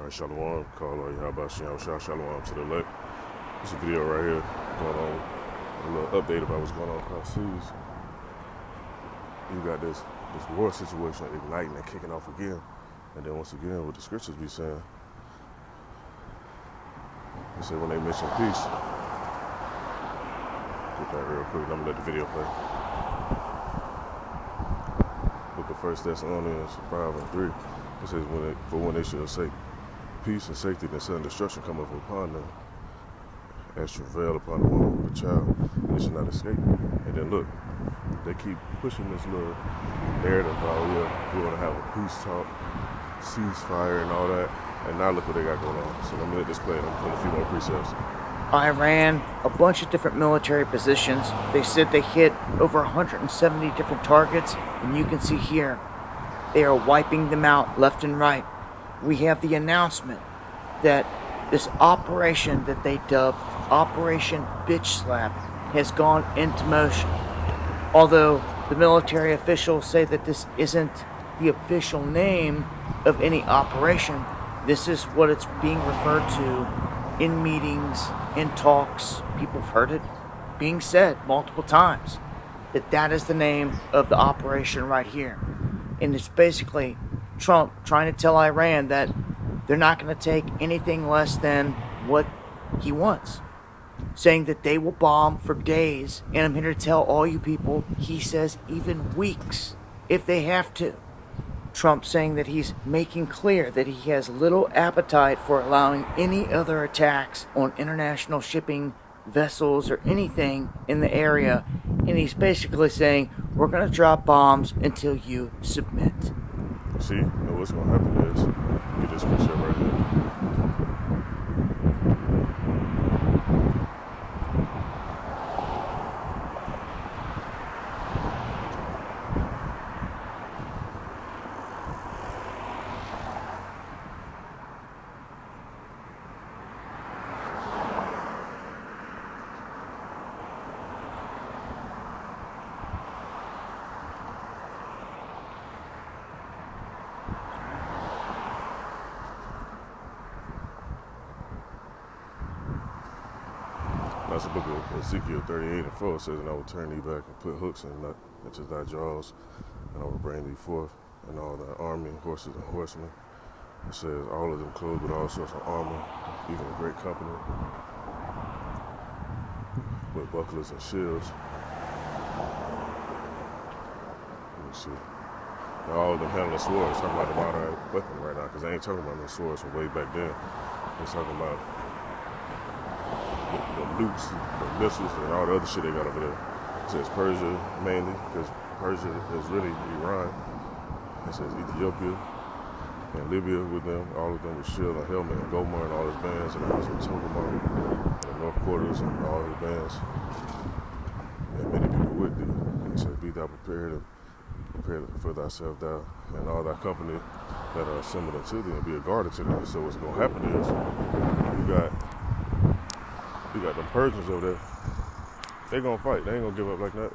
Alright, Shalom, call all Yahweh Shalom, Shalom to the elect. This video right here going on, a little update about what's going on across seas. You got this war situation igniting and kicking off again. And then once again, what the scriptures be saying, they say when they mention peace, get that real quick, I'm gonna let the video play. Book of 1 Thessalonians 5 and 3, it says, when they shall say peace and safety, then sudden destruction come up upon them, as travail upon the woman with a child, and they shall not escape. And then look, they keep pushing this little narrative about, yeah, we want to have a peace talk, ceasefire and all that, and now look what they got going on. So let me let this play, and I'm putting a few more precepts. Iran, a bunch of different military positions. They said they hit over 170 different targets, and you can see here, they are wiping them out left and right. We have the announcement that this operation that they dubbed Operation Bitch Slap has gone into motion. Although the military officials say that this isn't the official name of any operation, this is what it's being referred to in meetings, in talks. People have heard it being said multiple times, that is the name of the operation right here. And it's basically Trump trying to tell Iran that they're not going to take anything less than what he wants, saying that they will bomb for days, and I'm here to tell all you people, he says even weeks if they have to. Trump saying that he's making clear that he has little appetite for allowing any other attacks on international shipping vessels or anything in the area, and he's basically saying we're going to drop bombs until you submit. See, and what's going to happen is, get this picture right here. That's the book of Ezekiel 38 and 4. It says, and I will turn thee back and put hooks into thy jaws, and I will bring thee forth, and all thy army, horses and horsemen. It says, all of them clothed with all sorts of armor, even a great company, with bucklers and shields. Let me see. And all of them handling swords. Talking about the modern weapon right now, because they ain't talking about no swords from way back then. They're talking about the nukes, the missiles, and all the other shit they got over there. It says Persia mainly, because Persia is really Iran. It says Ethiopia and Libya with them, all of them with shield and helmet, and Gomar and all his bands, and also Togomar and the North Quarters and all his bands, and many people with thee. He says, be thou prepared and prepare for thyself, thou and all thy company that are assembled unto thee, and be a guard unto them. So what's going to happen is, you got them Persians over there. They gonna fight. They ain't gonna give up like that.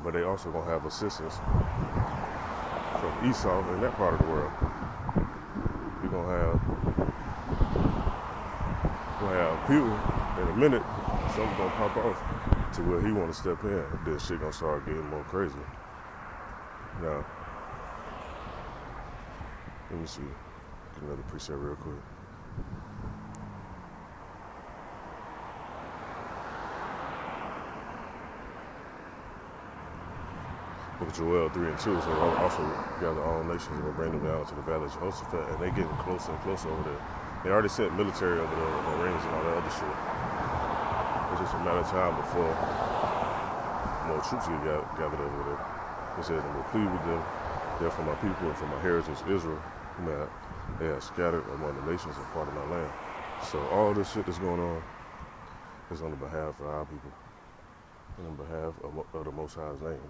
But they also gonna have assistance from Esau in that part of the world. You're gonna have people in a minute. Something's gonna pop off to where he wanna step in. Then shit gonna start getting more crazy. Now, let me see. Get another preset real quick. Book of Joel 3 and 2, so I'll also gather all nations and will bring them down to the valley of Jehoshaphat, and they getting closer and closer over there. They already sent military over there, Marines and all that other shit. It's just a matter of time before more troops get gathered over there. It says, and will plead with them, therefore my people and for my heritage Israel, whom they have scattered among the nations and part of my land. So all this shit that's going on is on the behalf of our people, and on behalf of the Most High's name.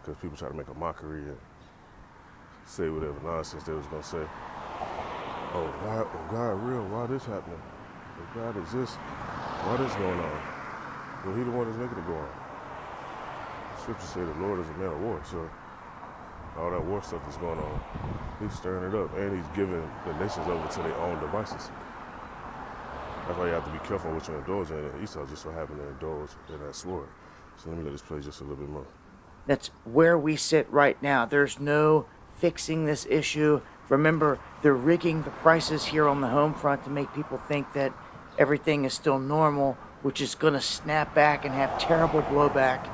Because people try to make a mockery and say whatever nonsense they was going to say. Oh, God real, why this happening? If God exists, why this going on? Well, he the one that's making it go on. The scriptures say the Lord is a man of war, so all that war stuff that's going on. He's stirring it up, and he's giving the nations over to their own devices. That's why you have to be careful what you indulge in. And Esau just so happened to indulge in that sword. So let me let this play just a little bit more. That's where we sit right now. There's no fixing this issue. Remember, they're rigging the prices here on the home front to make people think that everything is still normal, which is going to snap back and have terrible blowback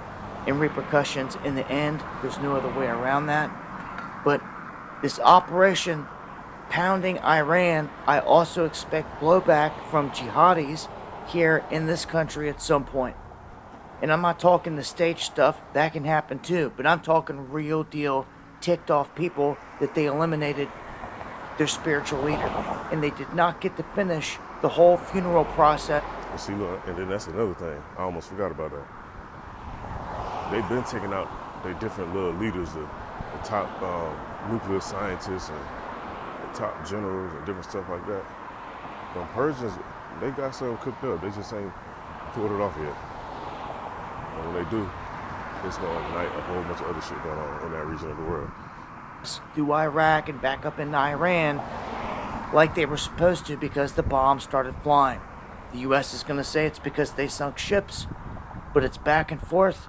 and repercussions in the end. There's no other way around that. But this operation pounding Iran, I also expect blowback from jihadis here in this country at some point. And I'm not talking the stage stuff, that can happen too, but I'm talking real deal, ticked off people that they eliminated their spiritual leader. And they did not get to finish the whole funeral process. And see, look, and then that's another thing. I almost forgot about that. They've been taking out their different little leaders, the top nuclear scientists and the top generals and different stuff like that. The Persians, they got something cooked up. They just ain't pulled it off yet. And when they do, it's going to ignite a whole bunch of other shit going on in that region of the world. Through Iraq and back up into Iran like they were supposed to because the bombs started flying. The U.S. is going to say it's because they sunk ships, but it's back and forth,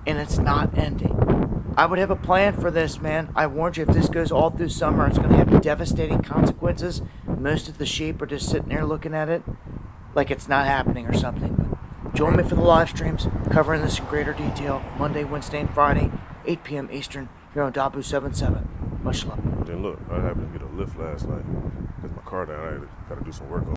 and it's not ending. I would have a plan for this, man. I warned you, if this goes all through summer, it's going to have devastating consequences. Most of the sheep are just sitting there looking at it like it's not happening or something. But join me for the live streams covering this in greater detail Monday, Wednesday, and Friday, 8 p.m. Eastern, here on Dabu 77. Much love. Then look, I happened to get a lift last night because my car down. I got to do some work on it.